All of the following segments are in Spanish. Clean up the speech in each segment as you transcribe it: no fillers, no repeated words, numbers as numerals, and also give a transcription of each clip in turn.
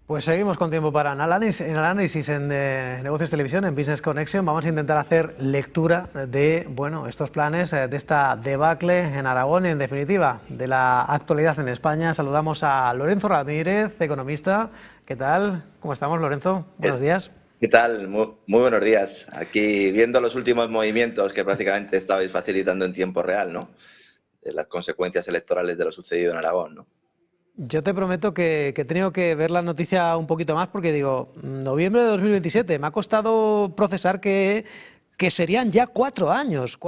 Pues seguimos con tiempo para análisis en Negocios Televisión, en Business Connection. Vamos a intentar hacer lectura de estos planes, de esta debacle en Aragón y, en definitiva, de la actualidad en España. Saludamos a Lorenzo Ramírez, economista. ¿Qué tal? ¿Cómo estamos, Lorenzo? Buenos ¿Qué, días. qué tal? Muy buenos días. Aquí viendo los últimos movimientos que prácticamente estabais facilitando en tiempo real, ¿no? De las consecuencias electorales de lo sucedido en Aragón, ¿no? Yo te prometo que he tenido que ver la noticia un poquito más porque digo, noviembre de 2027, me ha costado procesar que serían ya 4 años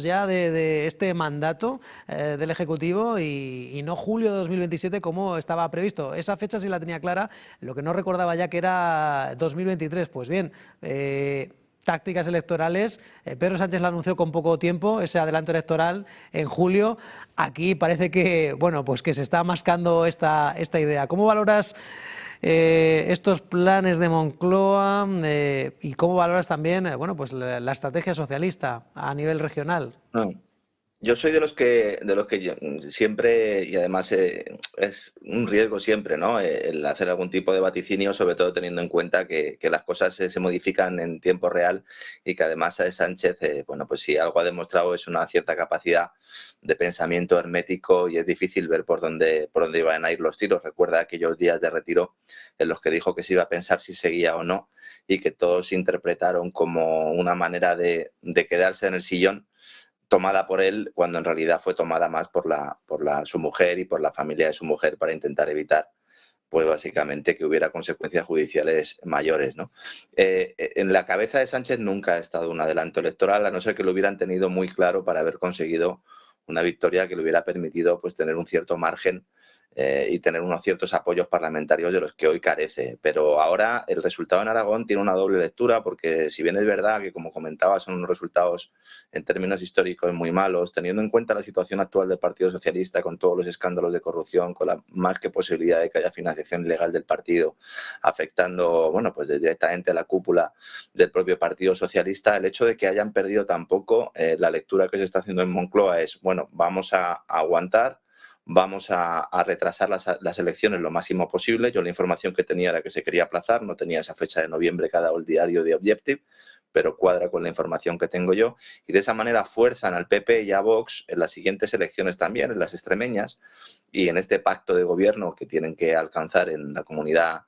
ya de este mandato del Ejecutivo y no julio de 2027 como estaba previsto. Esa fecha sí la tenía clara, lo que no recordaba ya que era 2023. Pues bien, tácticas electorales. Pedro Sánchez la anunció con poco tiempo, ese adelanto electoral en julio. Aquí parece que, pues que se está mascando esta idea. ¿Cómo valoras estos planes de Moncloa y cómo valoras también pues la estrategia socialista a nivel regional? No. Yo soy de los que siempre, y además es un riesgo siempre, ¿no? El hacer algún tipo de vaticinio, sobre todo teniendo en cuenta que las cosas se modifican en tiempo real y que además Sánchez, pues si algo ha demostrado es una cierta capacidad de pensamiento hermético y es difícil ver por dónde iban a ir los tiros. Recuerda aquellos días de retiro en los que dijo que se iba a pensar si seguía o no y que todos interpretaron como una manera de quedarse en el sillón, tomada por él, cuando en realidad fue tomada más por su mujer y por la familia de su mujer para intentar evitar, pues básicamente, que hubiera consecuencias judiciales mayores, ¿no? En la cabeza de Sánchez nunca ha estado un adelanto electoral, a no ser que lo hubieran tenido muy claro para haber conseguido una victoria que le hubiera permitido, pues, tener un cierto margen y tener unos ciertos apoyos parlamentarios de los que hoy carece. Pero ahora el resultado en Aragón tiene una doble lectura, porque si bien es verdad que, como comentaba, son unos resultados en términos históricos muy malos, teniendo en cuenta la situación actual del Partido Socialista, con todos los escándalos de corrupción, con la más que posibilidad de que haya financiación ilegal del partido, afectando, pues directamente a la cúpula del propio Partido Socialista, el hecho de que hayan perdido tan poco, la lectura que se está haciendo en Moncloa es, vamos a aguantar, vamos a retrasar las elecciones lo máximo posible. Yo la información que tenía era que se quería aplazar, no tenía esa fecha de noviembre que ha dado el diario de Objective, pero cuadra con la información que tengo yo, y de esa manera fuerzan al PP y a Vox en las siguientes elecciones también, en las extremeñas, y en este pacto de gobierno que tienen que alcanzar en la comunidad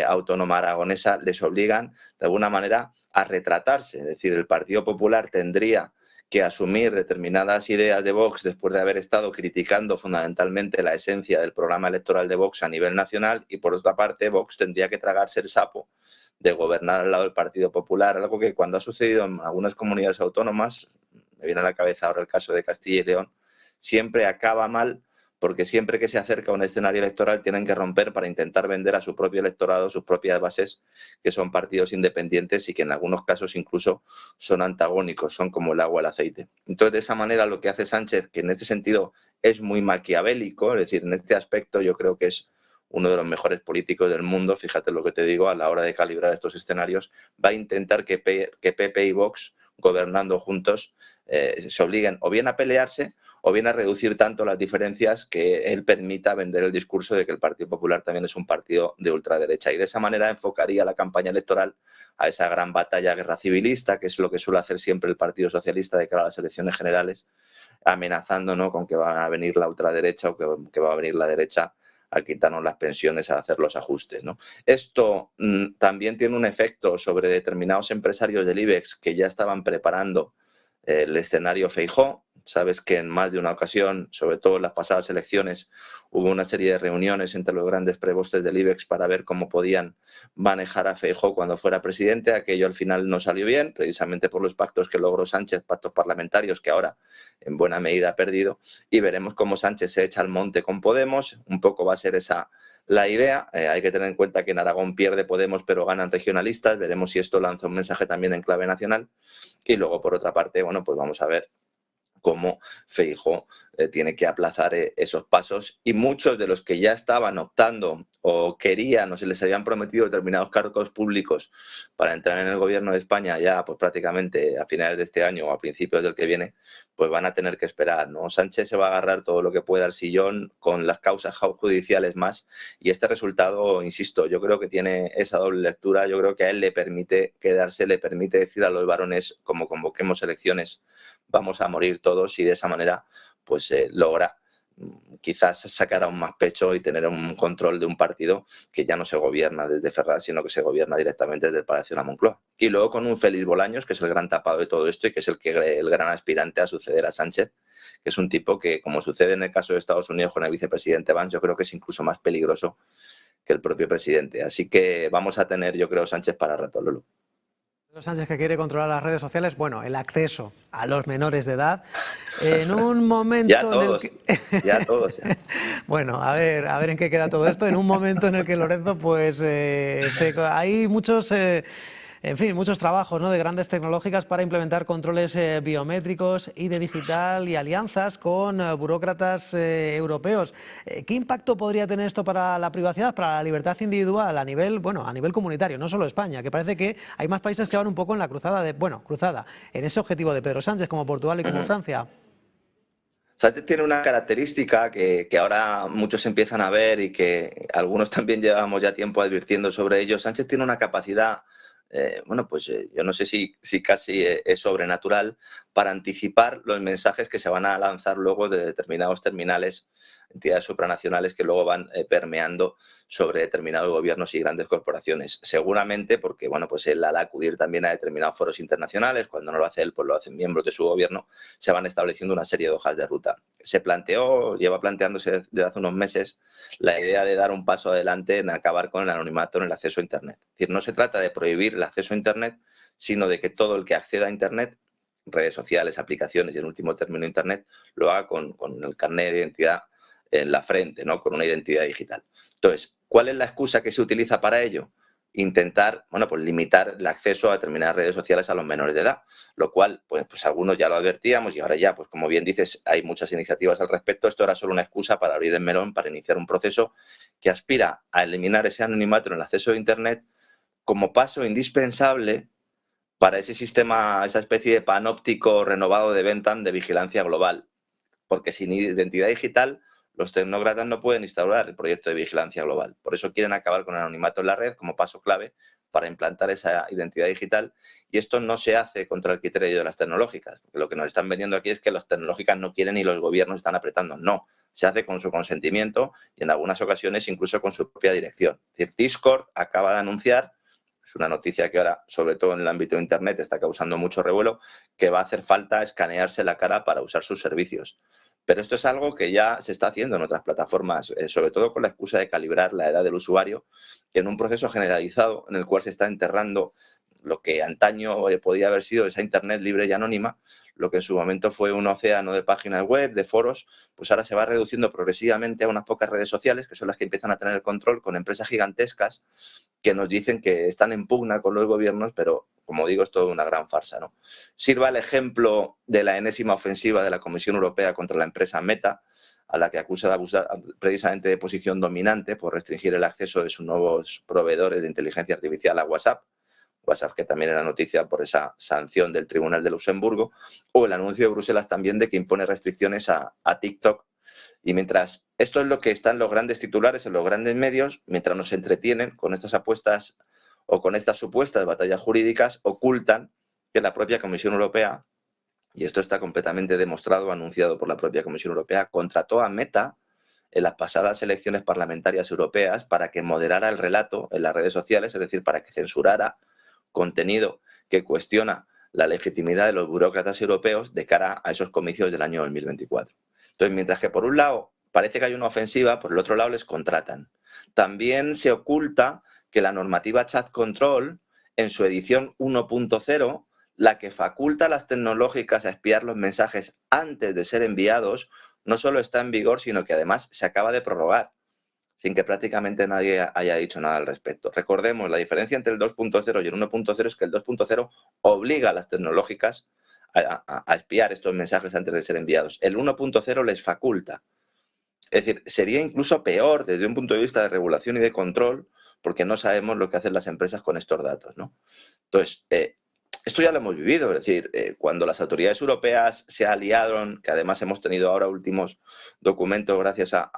autónoma aragonesa, les obligan de alguna manera a retratarse. Es decir, el Partido Popular tendría que asumir determinadas ideas de Vox después de haber estado criticando fundamentalmente la esencia del programa electoral de Vox a nivel nacional, y por otra parte Vox tendría que tragarse el sapo de gobernar al lado del Partido Popular, algo que, cuando ha sucedido en algunas comunidades autónomas, me viene a la cabeza ahora el caso de Castilla y León, siempre acaba mal, porque siempre que se acerca a un escenario electoral tienen que romper para intentar vender a su propio electorado, sus propias bases, que son partidos independientes y que en algunos casos incluso son antagónicos, son como el agua al aceite. Entonces, de esa manera, lo que hace Sánchez, que en este sentido es muy maquiavélico, es decir, en este aspecto yo creo que es uno de los mejores políticos del mundo, fíjate lo que te digo, a la hora de calibrar estos escenarios, va a intentar que PP y Vox, gobernando juntos, se obliguen o bien a pelearse o bien a reducir tanto las diferencias que él permita vender el discurso de que el Partido Popular también es un partido de ultraderecha. Y de esa manera enfocaría la campaña electoral a esa gran batalla guerra civilista, que es lo que suele hacer siempre el Partido Socialista de cara a las elecciones generales, amenazando, ¿no?, con que va a venir la ultraderecha o que va a venir la derecha a quitarnos las pensiones, a hacer los ajustes, ¿no? Esto también tiene un efecto sobre determinados empresarios del IBEX que ya estaban preparando el escenario Feijóo. Sabes que en más de una ocasión, sobre todo en las pasadas elecciones, hubo una serie de reuniones entre los grandes prebostes del IBEX para ver cómo podían manejar a Feijóo cuando fuera presidente. Aquello al final no salió bien, precisamente por los pactos que logró Sánchez, pactos parlamentarios que ahora en buena medida ha perdido, y veremos cómo Sánchez se echa al monte con Podemos. Un poco va a ser esa la idea. Hay que tener en cuenta que en Aragón pierde Podemos, pero ganan regionalistas. Veremos si esto lanza un mensaje también en clave nacional. Y luego, por otra parte, pues vamos a ver cómo Feijóo tiene que aplazar esos pasos, y muchos de los que ya estaban optando o querían o se les habían prometido determinados cargos públicos para entrar en el gobierno de España ya pues prácticamente a finales de este año o a principios del que viene, pues van a tener que esperar, ¿no? Sánchez se va a agarrar todo lo que pueda al sillón con las causas judiciales más, y este resultado, insisto, yo creo que tiene esa doble lectura. Yo creo que a él le permite quedarse, le permite decir a los varones, como convoquemos elecciones, vamos a morir todos, y de esa manera pues logra quizás sacar aún más pecho y tener un control de un partido que ya no se gobierna desde Ferraz, sino que se gobierna directamente desde el Palacio de la Moncloa. Y luego con un Félix Bolaños, que es el gran tapado de todo esto y que es el gran aspirante a suceder a Sánchez, que es un tipo que, como sucede en el caso de Estados Unidos con el vicepresidente Vance, yo creo que es incluso más peligroso que el propio presidente. Así que vamos a tener, yo creo, Sánchez para rato, Lolo. Sánchez, que quiere controlar las redes sociales, bueno, el acceso a los menores de edad, en un momento en el que... Ya todos. Bueno, a ver en qué queda todo esto, en un momento en el que, Lorenzo, pues hay muchos... en fin, muchos trabajos, ¿no?, de grandes tecnológicas para implementar controles biométricos y de digital y alianzas con burócratas europeos. ¿Qué impacto podría tener esto para la privacidad, para la libertad individual a nivel, bueno, a nivel comunitario, no solo España, que parece que hay más países que van un poco en la cruzada en ese objetivo de Pedro Sánchez, como Portugal y como Francia? Sánchez tiene una característica que ahora muchos empiezan a ver y que algunos también llevamos ya tiempo advirtiendo sobre ello. Sánchez tiene una capacidad, yo no sé si casi es sobrenatural, para anticipar los mensajes que se van a lanzar luego de determinados terminales, entidades supranacionales que luego van permeando sobre determinados gobiernos y grandes corporaciones. Seguramente porque, bueno, pues él al acudir también a determinados foros internacionales, cuando no lo hace él, pues lo hacen miembros de su gobierno, se van estableciendo una serie de hojas de ruta. Lleva planteándose desde hace unos meses la idea de dar un paso adelante en acabar con el anonimato en el acceso a Internet. Es decir, no se trata de prohibir el acceso a Internet, sino de que todo el que acceda a Internet, redes sociales, aplicaciones y en último término Internet, lo haga con el carnet de identidad en la frente, ¿no?, con una identidad digital. Entonces, ¿cuál es la excusa que se utiliza para ello? Intentar, bueno, pues limitar el acceso a determinadas redes sociales a los menores de edad, lo cual, pues algunos ya lo advertíamos y ahora ya, pues como bien dices, hay muchas iniciativas al respecto. Esto era solo una excusa para abrir el melón, para iniciar un proceso que aspira a eliminar ese anonimato en el acceso a Internet como paso indispensable para ese sistema, esa especie de panóptico renovado de Bentham de vigilancia global, porque sin identidad digital los tecnócratas no pueden instaurar el proyecto de vigilancia global. Por eso quieren acabar con el anonimato en la red como paso clave para implantar esa identidad digital, y esto no se hace contra el criterio de las tecnológicas. Lo que nos están vendiendo aquí es que las tecnológicas no quieren y los gobiernos están apretando. No, se hace con su consentimiento y en algunas ocasiones incluso con su propia dirección. Es decir, Discord acaba de anunciar, es una noticia que ahora, sobre todo en el ámbito de Internet, está causando mucho revuelo, que va a hacer falta escanearse la cara para usar sus servicios. Pero esto es algo que ya se está haciendo en otras plataformas, sobre todo con la excusa de calibrar la edad del usuario, en un proceso generalizado en el cual se está enterrando lo que antaño podía haber sido esa Internet libre y anónima, lo que en su momento fue un océano de páginas web, de foros, pues ahora se va reduciendo progresivamente a unas pocas redes sociales, que son las que empiezan a tener el control, con empresas gigantescas que nos dicen que están en pugna con los gobiernos, pero, como digo, es toda una gran farsa, ¿no? Sirva el ejemplo de la enésima ofensiva de la Comisión Europea contra la empresa Meta, a la que acusa de abusar precisamente de posición dominante por restringir el acceso de sus nuevos proveedores de inteligencia artificial a WhatsApp, que también era noticia por esa sanción del Tribunal de Luxemburgo, o el anuncio de Bruselas también de que impone restricciones a TikTok. Y mientras esto es lo que están los grandes titulares en los grandes medios, mientras nos entretienen con estas apuestas o con estas supuestas batallas jurídicas, ocultan que la propia Comisión Europea, y esto está completamente demostrado, anunciado por la propia Comisión Europea, contrató a Meta en las pasadas elecciones parlamentarias europeas para que moderara el relato en las redes sociales, es decir, para que censurara contenido que cuestiona la legitimidad de los burócratas europeos de cara a esos comicios del año 2024. Entonces, mientras que por un lado parece que hay una ofensiva, por el otro lado les contratan. También se oculta que la normativa Chat Control, en su edición 1.0, la que faculta a las tecnológicas a espiar los mensajes antes de ser enviados, no solo está en vigor, sino que además se acaba de prorrogar, sin que prácticamente nadie haya dicho nada al respecto. Recordemos, la diferencia entre el 2.0 y el 1.0 es que el 2.0 obliga a las tecnológicas a espiar estos mensajes antes de ser enviados. El 1.0 les faculta. Es decir, sería incluso peor desde un punto de vista de regulación y de control, porque no sabemos lo que hacen las empresas con estos datos, ¿no? Entonces, esto ya lo hemos vivido, es decir, cuando las autoridades europeas se aliaron, que además hemos tenido ahora últimos documentos gracias a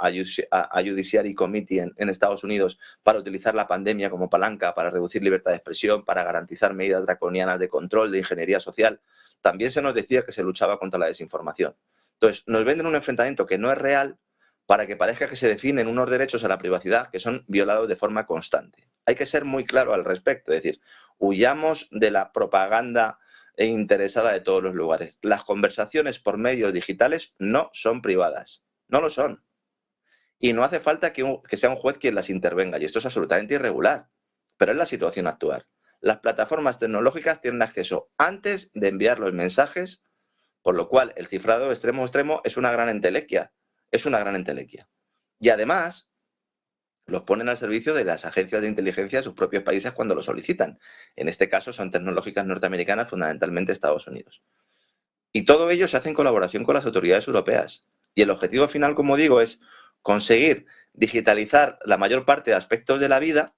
Judiciary Committee en Estados Unidos para utilizar la pandemia como palanca para reducir libertad de expresión, para garantizar medidas draconianas de control, de ingeniería social, también se nos decía que se luchaba contra la desinformación. Entonces, nos venden un enfrentamiento que no es real para que parezca que se definen unos derechos a la privacidad que son violados de forma constante. Hay que ser muy claro al respecto, es decir, huyamos de la propaganda interesada de todos los lugares. Las conversaciones por medios digitales no son privadas, no lo son. Y no hace falta que sea un juez quien las intervenga, y esto es absolutamente irregular, pero es la situación actual. Las plataformas tecnológicas tienen acceso antes de enviar los mensajes, por lo cual el cifrado extremo-extremo es una gran entelequia. Es una gran entelequia. Y además, los ponen al servicio de las agencias de inteligencia de sus propios países cuando lo solicitan. En este caso son tecnológicas norteamericanas, fundamentalmente Estados Unidos. Y todo ello se hace en colaboración con las autoridades europeas. Y el objetivo final, como digo, es conseguir digitalizar la mayor parte de aspectos de la vida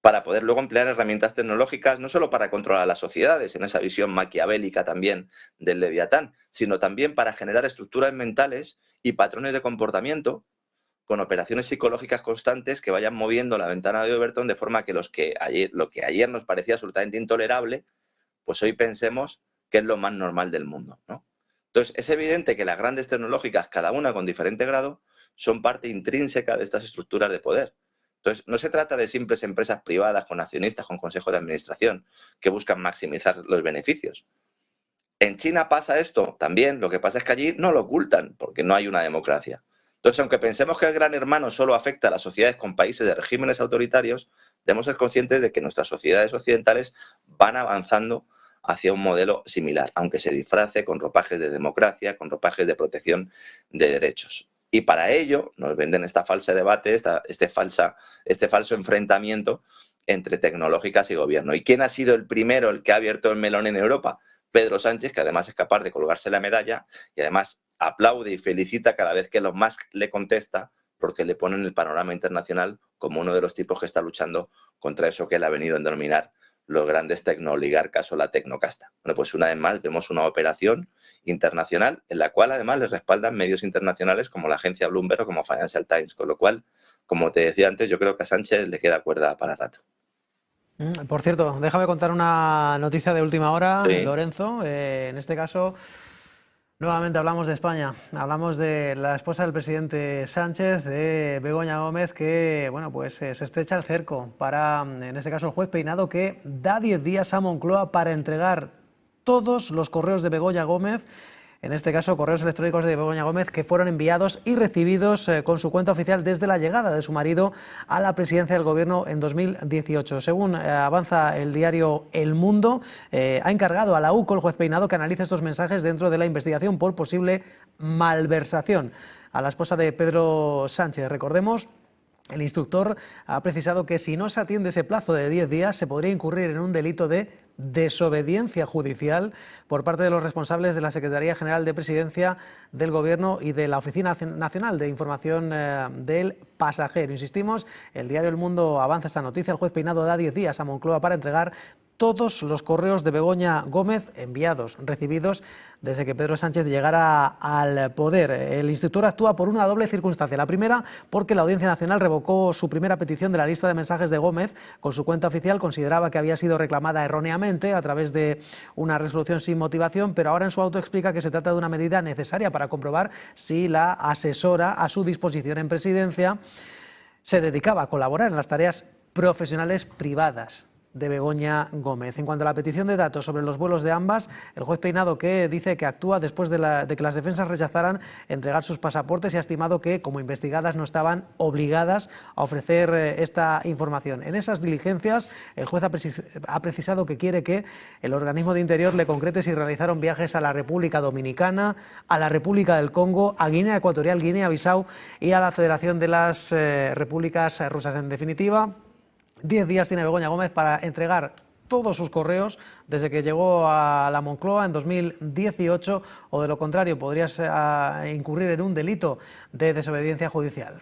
para poder luego emplear herramientas tecnológicas, no solo para controlar a las sociedades, en esa visión maquiavélica también del Leviatán, sino también para generar estructuras mentales y patrones de comportamiento con operaciones psicológicas constantes que vayan moviendo la ventana de Overton de forma que lo que ayer nos parecía absolutamente intolerable, pues hoy pensemos que es lo más normal del mundo, ¿no? Entonces, es evidente que las grandes tecnológicas, cada una con diferente grado, son parte intrínseca de estas estructuras de poder. Entonces, no se trata de simples empresas privadas con accionistas, con consejo de administración, que buscan maximizar los beneficios. En China pasa esto también, lo que pasa es que allí no lo ocultan, porque no hay una democracia. Entonces, aunque pensemos que el gran hermano solo afecta a las sociedades con países de regímenes autoritarios, debemos ser conscientes de que nuestras sociedades occidentales van avanzando hacia un modelo similar, aunque se disfrace con ropajes de democracia, con ropajes de protección de derechos. Y para ello nos venden esta falsa debate, este falso enfrentamiento entre tecnológicas y gobierno. ¿Y quién ha sido el primero, el que ha abierto el melón en Europa? Pedro Sánchez, que además es capaz de colgarse la medalla y además aplaude y felicita cada vez que Elon Musk le contesta, porque le pone en el panorama internacional como uno de los tipos que está luchando contra eso que él ha venido a denominar los grandes tecnooligarcas o la tecnocasta. Bueno, pues una vez más vemos una operación internacional en la cual además les respaldan medios internacionales como la agencia Bloomberg o como Financial Times, con lo cual, como te decía antes, yo creo que a Sánchez le queda cuerda para rato. Por cierto, déjame contar una noticia de última hora, Sí. Lorenzo. En este caso, nuevamente hablamos de España. Hablamos de la esposa del presidente Sánchez, de Begoña Gómez, que bueno, pues se estrecha el cerco para, en este caso, el juez Peinado, que da 10 días a Moncloa para entregar todos los correos de Begoña Gómez, en este caso correos electrónicos de Begoña Gómez, que fueron enviados y recibidos con su cuenta oficial desde la llegada de su marido a la presidencia del gobierno en 2018. Según avanza el diario El Mundo, ha encargado a la UCO, el juez Peinado, que analice estos mensajes dentro de la investigación por posible malversación a la esposa de Pedro Sánchez. Recordemos, el instructor ha precisado que si no se atiende ese plazo de 10 días se podría incurrir en un delito de desobediencia judicial por parte de los responsables de la Secretaría General de Presidencia del Gobierno y de la Oficina Nacional de Información del Pasajero. Insistimos, el diario El Mundo avanza esta noticia. El juez Peinado da 10 días a Moncloa para entregar todos los correos de Begoña Gómez enviados, recibidos desde que Pedro Sánchez llegara al poder. El instructor actúa por una doble circunstancia. La primera, porque la Audiencia Nacional revocó su primera petición de la lista de mensajes de Gómez con su cuenta oficial. Consideraba que había sido reclamada erróneamente a través de una resolución sin motivación, pero ahora en su auto explica que se trata de una medida necesaria para comprobar si la asesora a su disposición en presidencia se dedicaba a colaborar en las tareas profesionales privadas de Begoña Gómez. En cuanto a la petición de datos sobre los vuelos de ambas, el juez Peinado, que dice que actúa después de que las defensas rechazaran entregar sus pasaportes, y ha estimado que, como investigadas, no estaban obligadas a ofrecer esta información. En esas diligencias, el juez ha precisado que quiere que el organismo de Interior le concrete si realizaron viajes a la República Dominicana, a la República del Congo, a Guinea Ecuatorial, Guinea-Bissau y a la Federación de las Repúblicas Rusas. En definitiva, 10 días tiene Begoña Gómez para entregar todos sus correos desde que llegó a la Moncloa en 2018, o de lo contrario podrías incurrir en un delito de desobediencia judicial.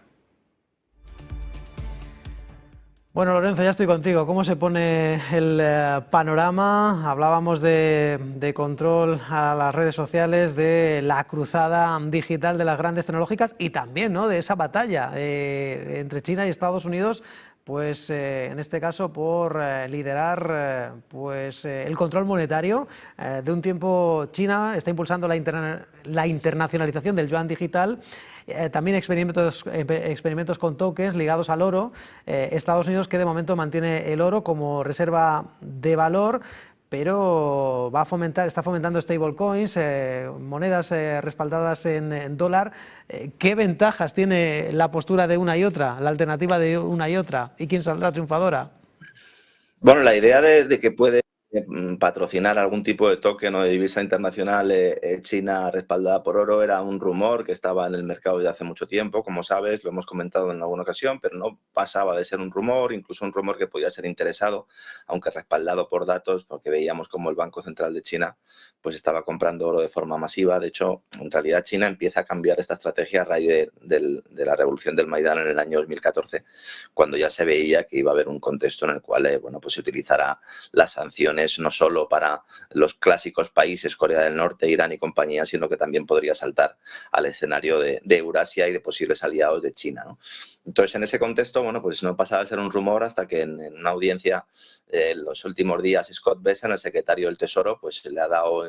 Bueno, Lorenzo, ya estoy contigo. ¿Cómo se pone el panorama? Hablábamos de control a las redes sociales, de la cruzada digital de las grandes tecnológicas y también, ¿no?, de esa batalla entre China y Estados Unidos, pues en este caso por liderar el control monetario. De un tiempo China está impulsando la internacionalización del yuan digital. También experimentos con tokens ligados al oro. Estados Unidos, que de momento mantiene el oro como reserva de valor, pero está fomentando stablecoins, monedas respaldadas en dólar. ¿Qué ventajas tiene la postura de una y otra, la alternativa de una y otra? ¿Y quién saldrá triunfadora? Bueno, la idea de que puede patrocinar algún tipo de token o de divisa internacional China respaldada por oro era un rumor que estaba en el mercado desde hace mucho tiempo, como sabes, lo hemos comentado en alguna ocasión, pero no pasaba de ser un rumor, incluso un rumor que podía ser interesado, aunque respaldado por datos, porque veíamos como el Banco Central de China pues estaba comprando oro de forma masiva. De hecho, en realidad China empieza a cambiar esta estrategia a raíz de la revolución del Maidán en el año 2014, cuando ya se veía que iba a haber un contexto en el cual pues se utilizará las sanciones no solo para los clásicos países, Corea del Norte, Irán y compañía, sino que también podría saltar al escenario de Eurasia y de posibles aliados de China, ¿no? Entonces, en ese contexto, bueno, pues no pasaba de ser un rumor hasta que en una audiencia en los últimos días Scott Bessent, el secretario del Tesoro, pues le ha dado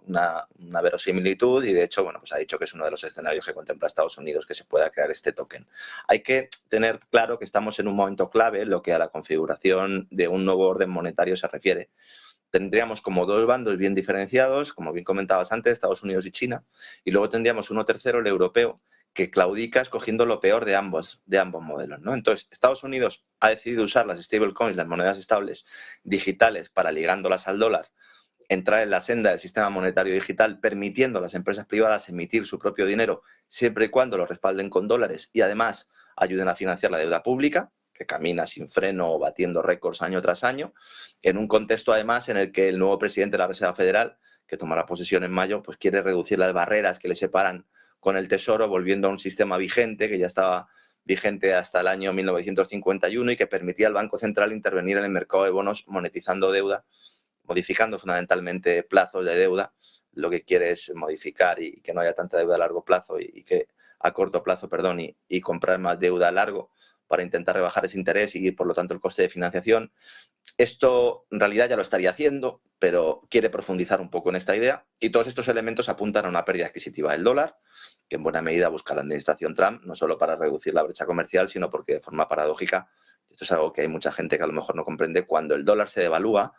una verosimilitud y de hecho, bueno, pues ha dicho que es uno de los escenarios que contempla Estados Unidos que se pueda crear este token. Hay que tener claro que estamos en un momento clave en lo que a la configuración de un nuevo orden monetario se refiere. Tendríamos como dos bandos bien diferenciados, como bien comentabas antes, Estados Unidos y China, y luego tendríamos uno tercero, el europeo, que claudica escogiendo lo peor de ambos modelos, ¿no? Entonces, Estados Unidos ha decidido usar las stablecoins, las monedas estables digitales, para ligándolas al dólar, entrar en la senda del sistema monetario digital, permitiendo a las empresas privadas emitir su propio dinero siempre y cuando lo respalden con dólares y además ayuden a financiar la deuda pública, que camina sin freno o batiendo récords año tras año, en un contexto además en el que el nuevo presidente de la Reserva Federal, que tomará posesión en mayo, pues quiere reducir las barreras que le separan con el Tesoro, volviendo a un sistema vigente que ya estaba vigente hasta el año 1951 y que permitía al Banco Central intervenir en el mercado de bonos monetizando deuda, modificando fundamentalmente plazos de deuda. Lo que quiere es modificar y que no haya tanta deuda a largo plazo y que a corto plazo, perdón, y comprar más deuda a largo para intentar rebajar ese interés y, por lo tanto, el coste de financiación. Esto, en realidad, ya lo estaría haciendo, pero quiere profundizar un poco en esta idea y todos estos elementos apuntan a una pérdida adquisitiva del dólar, que en buena medida busca la administración Trump, no solo para reducir la brecha comercial, sino porque, de forma paradójica, esto es algo que hay mucha gente que a lo mejor no comprende, cuando el dólar se devalúa,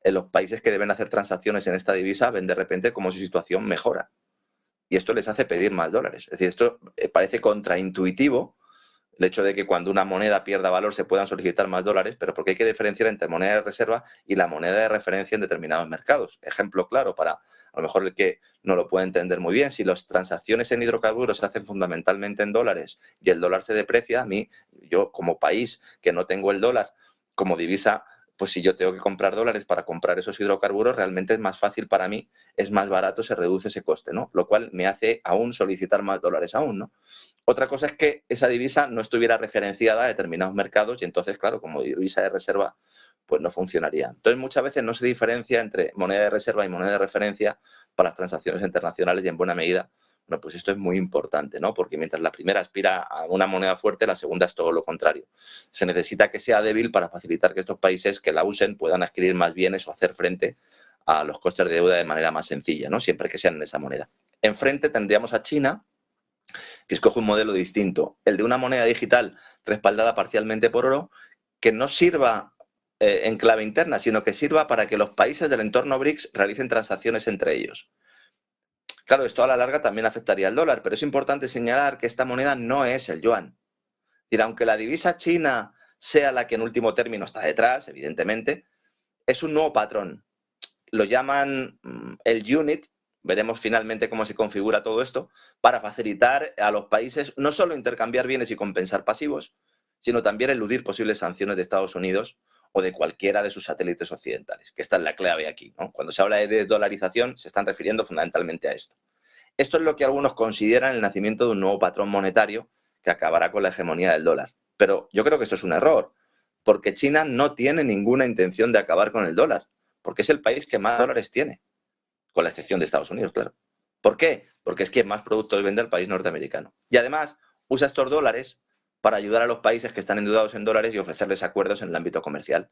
en los países que deben hacer transacciones en esta divisa ven de repente como su situación mejora. Y esto les hace pedir más dólares. Es decir, esto parece contraintuitivo, el hecho de que cuando una moneda pierda valor se puedan solicitar más dólares, pero porque hay que diferenciar entre moneda de reserva y la moneda de referencia en determinados mercados. Ejemplo claro para, a lo mejor, el que no lo puede entender muy bien, si las transacciones en hidrocarburos se hacen fundamentalmente en dólares y el dólar se deprecia, yo como país que no tengo el dólar como divisa, pues si yo tengo que comprar dólares para comprar esos hidrocarburos, realmente es más fácil para mí, es más barato, se reduce ese coste, ¿no? Lo cual me hace aún solicitar más dólares aún, ¿no? Otra cosa es que esa divisa no estuviera referenciada a determinados mercados y entonces, claro, como divisa de reserva, pues no funcionaría. Entonces, muchas veces no se diferencia entre moneda de reserva y moneda de referencia para las transacciones internacionales y, en buena medida, bueno, pues esto es muy importante, ¿no? Porque mientras la primera aspira a una moneda fuerte, la segunda es todo lo contrario. Se necesita que sea débil para facilitar que estos países que la usen puedan adquirir más bienes o hacer frente a los costes de deuda de manera más sencilla, ¿no? Siempre que sean en esa moneda. Enfrente tendríamos a China, que escoge un modelo distinto, el de una moneda digital respaldada parcialmente por oro, que no sirva en clave interna, sino que sirva para que los países del entorno BRICS realicen transacciones entre ellos. Claro, esto a la larga también afectaría al dólar, pero es importante señalar que esta moneda no es el yuan. Es decir, aunque la divisa china sea la que en último término está detrás, evidentemente, es un nuevo patrón. Lo llaman el unit, veremos finalmente cómo se configura todo esto, para facilitar a los países no solo intercambiar bienes y compensar pasivos, sino también eludir posibles sanciones de Estados Unidos o de cualquiera de sus satélites occidentales, que esta es la clave aquí, ¿no? Cuando se habla de desdolarización, se están refiriendo fundamentalmente a esto. Esto es lo que algunos consideran el nacimiento de un nuevo patrón monetario que acabará con la hegemonía del dólar. Pero yo creo que esto es un error, porque China no tiene ninguna intención de acabar con el dólar, porque es el país que más dólares tiene, con la excepción de Estados Unidos, claro. ¿Por qué? Porque es quien más productos vende al país norteamericano. Y además usa estos dólares para ayudar a los países que están endeudados en dólares y ofrecerles acuerdos en el ámbito comercial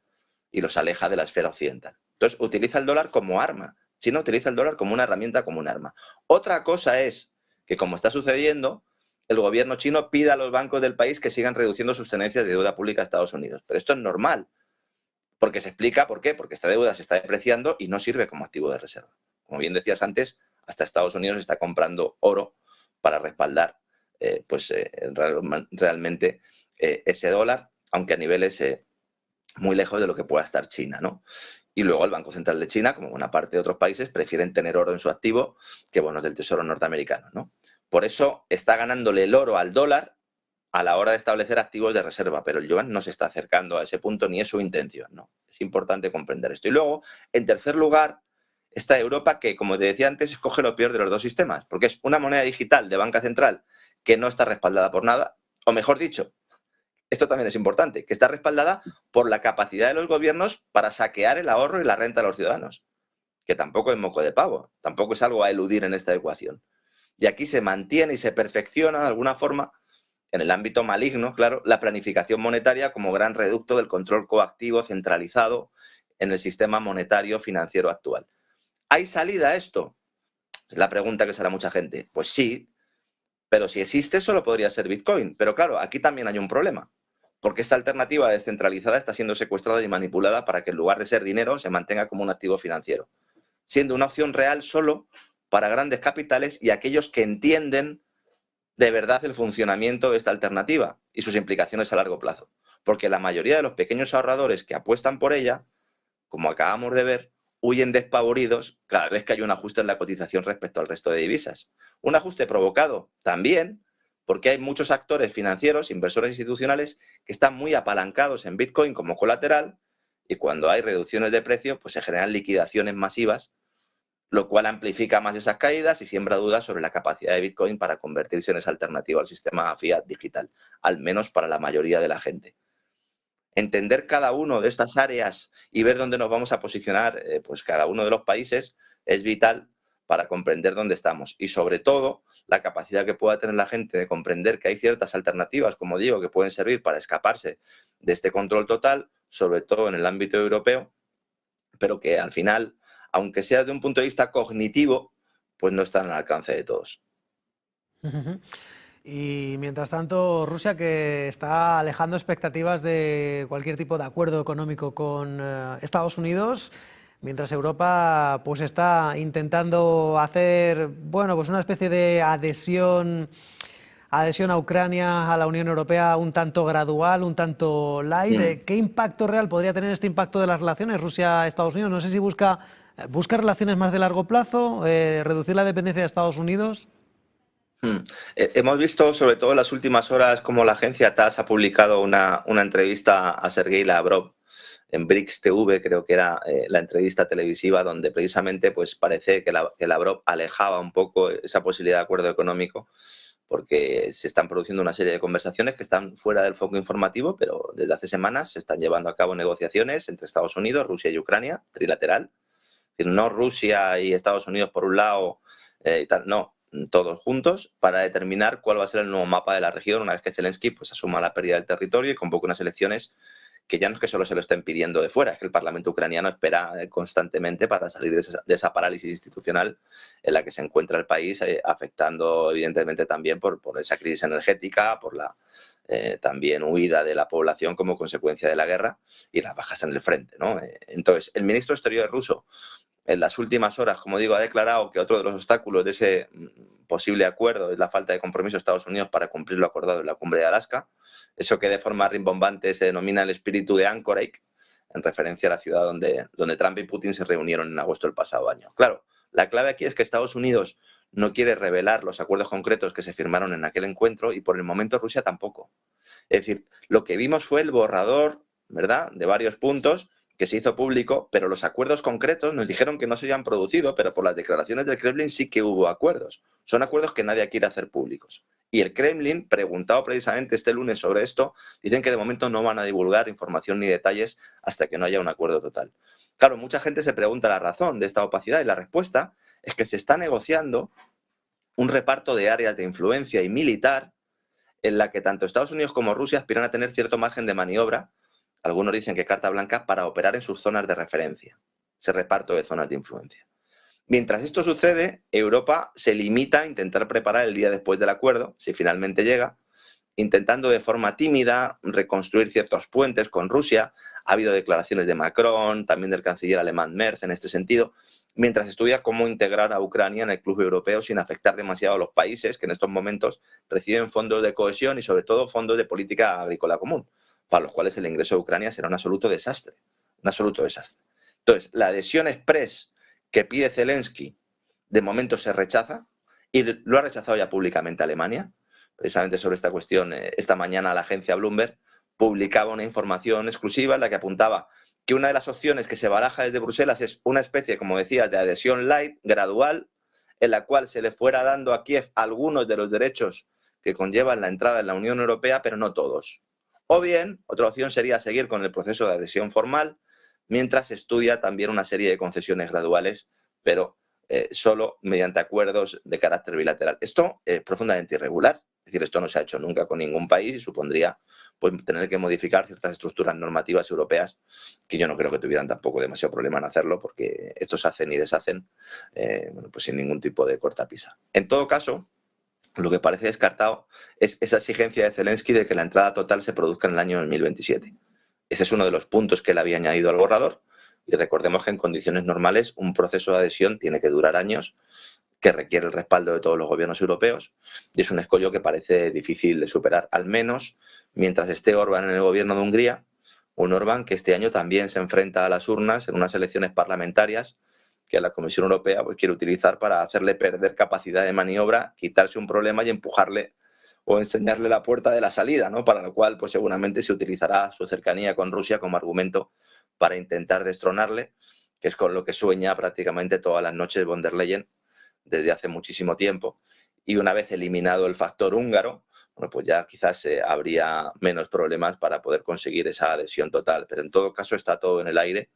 y los aleja de la esfera occidental. Entonces utiliza el dólar como arma. China utiliza el dólar como una herramienta, como un arma. Otra cosa es que, como está sucediendo, el gobierno chino pida a los bancos del país que sigan reduciendo sus tenencias de deuda pública a Estados Unidos. Pero esto es normal, porque se explica por qué. Porque esta deuda se está depreciando y no sirve como activo de reserva. Como bien decías antes, hasta Estados Unidos está comprando oro para respaldar realmente ese dólar, aunque a niveles muy lejos de lo que pueda estar China, ¿no? Y luego el Banco Central de China, como buena parte de otros países, prefieren tener oro en su activo que bonos del Tesoro norteamericano, ¿no? Por eso está ganándole el oro al dólar a la hora de establecer activos de reserva, pero el yuan no se está acercando a ese punto ni es su intención, ¿no? Es importante comprender esto. Y luego, en tercer lugar, está Europa, que, como te decía antes, escoge lo peor de los dos sistemas, porque es una moneda digital de banca central que no está respaldada por nada, o mejor dicho, esto también es importante, que está respaldada por la capacidad de los gobiernos para saquear el ahorro y la renta de los ciudadanos, que tampoco es moco de pavo, tampoco es algo a eludir en esta ecuación. Y aquí se mantiene y se perfecciona de alguna forma, en el ámbito maligno, claro, la planificación monetaria como gran reducto del control coactivo centralizado en el sistema monetario financiero actual. ¿Hay salida a esto? Es la pregunta que se hará mucha gente. Pues sí, pero si existe solo podría ser Bitcoin. Pero claro, aquí también hay un problema, porque esta alternativa descentralizada está siendo secuestrada y manipulada para que en lugar de ser dinero se mantenga como un activo financiero, siendo una opción real solo para grandes capitales y aquellos que entienden de verdad el funcionamiento de esta alternativa y sus implicaciones a largo plazo. Porque la mayoría de los pequeños ahorradores que apuestan por ella, como acabamos de ver, huyen despavoridos cada vez que hay un ajuste en la cotización respecto al resto de divisas. Un ajuste provocado también porque hay muchos actores financieros, inversores institucionales, que están muy apalancados en Bitcoin como colateral y cuando hay reducciones de precio, pues se generan liquidaciones masivas, lo cual amplifica más esas caídas y siembra dudas sobre la capacidad de Bitcoin para convertirse en esa alternativa al sistema fiat digital, al menos para la mayoría de la gente. Entender cada uno de estas áreas y ver dónde nos vamos a posicionar, pues cada uno de los países, es vital para comprender dónde estamos. Y sobre todo, la capacidad que pueda tener la gente de comprender que hay ciertas alternativas, como digo, que pueden servir para escaparse de este control total, sobre todo en el ámbito europeo, pero que al final, aunque sea desde un punto de vista cognitivo, pues no están al alcance de todos. Y mientras tanto, Rusia, que está alejando expectativas de cualquier tipo de acuerdo económico con Estados Unidos, mientras Europa pues está intentando hacer, bueno, pues una especie de adhesión a Ucrania, a la Unión Europea, un tanto gradual, un tanto light. ¿Qué impacto real podría tener este impacto de las relaciones Rusia-Estados Unidos? No sé si busca relaciones más de largo plazo, reducir la dependencia de Estados Unidos. Hemos visto, sobre todo en las últimas horas, cómo la agencia TASS ha publicado una entrevista a Sergei Lavrov en BRICS TV, creo que era la entrevista televisiva, donde precisamente pues parece que Lavrov alejaba un poco esa posibilidad de acuerdo económico, porque se están produciendo una serie de conversaciones que están fuera del foco informativo, pero desde hace semanas se están llevando a cabo negociaciones entre Estados Unidos, Rusia y Ucrania, trilateral. Es decir, no Rusia y Estados Unidos por un lado y tal, no, todos juntos para determinar cuál va a ser el nuevo mapa de la región una vez que Zelensky pues asuma la pérdida del territorio y convoque unas elecciones que ya no es que solo se lo estén pidiendo de fuera, es que el Parlamento ucraniano espera constantemente para salir de esa parálisis institucional en la que se encuentra el país, afectando evidentemente también por esa crisis energética, por la también huida de la población como consecuencia de la guerra y las bajas en el frente, ¿no? Entonces, el ministro exterior ruso en las últimas horas, como digo, ha declarado que otro de los obstáculos de ese posible acuerdo es la falta de compromiso de Estados Unidos para cumplir lo acordado en la cumbre de Alaska, eso que de forma rimbombante se denomina el espíritu de Anchorage, en referencia a la ciudad donde Trump y Putin se reunieron en agosto del pasado año. Claro, la clave aquí es que Estados Unidos no quiere revelar los acuerdos concretos que se firmaron en aquel encuentro y por el momento Rusia tampoco. Es decir, lo que vimos fue el borrador ¿verdad?, de varios puntos que se hizo público, pero los acuerdos concretos nos dijeron que no se habían producido, pero por las declaraciones del Kremlin sí que hubo acuerdos. Son acuerdos que nadie quiere hacer públicos. Y el Kremlin, preguntado precisamente este lunes sobre esto, dicen que de momento no van a divulgar información ni detalles hasta que no haya un acuerdo total. Claro, mucha gente se pregunta la razón de esta opacidad y la respuesta es que se está negociando un reparto de áreas de influencia y militar en la que tanto Estados Unidos como Rusia aspiran a tener cierto margen de maniobra, algunos dicen que carta blanca, para operar en sus zonas de referencia, ese reparto de zonas de influencia. Mientras esto sucede, Europa se limita a intentar preparar el día después del acuerdo, si finalmente llega, intentando de forma tímida reconstruir ciertos puentes con Rusia. Ha habido declaraciones de Macron, también del canciller alemán Merz en este sentido, mientras estudia cómo integrar a Ucrania en el club europeo sin afectar demasiado a los países que en estos momentos reciben fondos de cohesión y sobre todo fondos de política agrícola común, para los cuales el ingreso de Ucrania será un absoluto desastre. Un absoluto desastre. Entonces, la adhesión express que pide Zelensky de momento se rechaza, y lo ha rechazado ya públicamente Alemania. Precisamente sobre esta cuestión, esta mañana la agencia Bloomberg publicaba una información exclusiva en la que apuntaba que una de las opciones que se baraja desde Bruselas es una especie, como decía, de adhesión light, gradual, en la cual se le fuera dando a Kiev algunos de los derechos que conllevan la entrada en la Unión Europea, pero no todos. O bien, otra opción sería seguir con el proceso de adhesión formal, mientras se estudia también una serie de concesiones graduales, pero solo mediante acuerdos de carácter bilateral. Esto es profundamente irregular. Es decir, esto no se ha hecho nunca con ningún país y supondría pues, tener que modificar ciertas estructuras normativas europeas que yo no creo que tuvieran tampoco demasiado problema en hacerlo, porque estos hacen y deshacen bueno, pues sin ningún tipo de cortapisa. En todo caso, lo que parece descartado es esa exigencia de Zelensky de que la entrada total se produzca en el año 2027. Ese es uno de los puntos que él había añadido al borrador, y recordemos que en condiciones normales un proceso de adhesión tiene que durar años, que requiere el respaldo de todos los gobiernos europeos, y es un escollo que parece difícil de superar, al menos mientras esté Orbán en el gobierno de Hungría, un Orbán que este año también se enfrenta a las urnas en unas elecciones parlamentarias que la Comisión Europea pues, quiere utilizar para hacerle perder capacidad de maniobra, quitarse un problema y empujarle o enseñarle la puerta de la salida, ¿no? Para lo cual pues, seguramente se utilizará su cercanía con Rusia como argumento para intentar destronarle, que es con lo que sueña prácticamente todas las noches von der Leyen desde hace muchísimo tiempo, y una vez eliminado el factor húngaro, bueno, pues ya quizás habría menos problemas para poder conseguir esa adhesión total, pero en todo caso está todo en el aire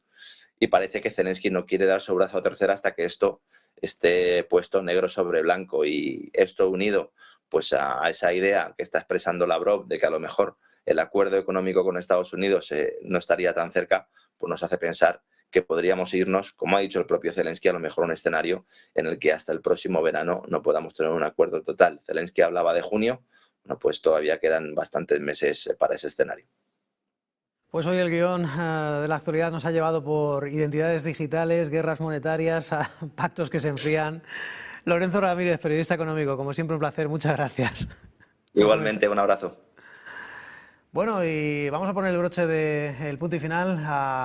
y parece que Zelensky no quiere dar su brazo a torcer hasta que esto esté puesto negro sobre blanco, y esto unido pues a esa idea que está expresando Lavrov de que a lo mejor el acuerdo económico con Estados Unidos no estaría tan cerca, pues nos hace pensar que podríamos irnos, como ha dicho el propio Zelensky, a lo mejor un escenario en el que hasta el próximo verano no podamos tener un acuerdo total. Zelensky hablaba de junio, bueno, pues todavía quedan bastantes meses para ese escenario. Pues hoy el guión de la actualidad nos ha llevado por identidades digitales, guerras monetarias, a pactos que se enfrían. Lorenzo Ramírez, periodista económico, como siempre un placer, muchas gracias. Igualmente, un abrazo. Bueno, y vamos a poner el broche del punto y final a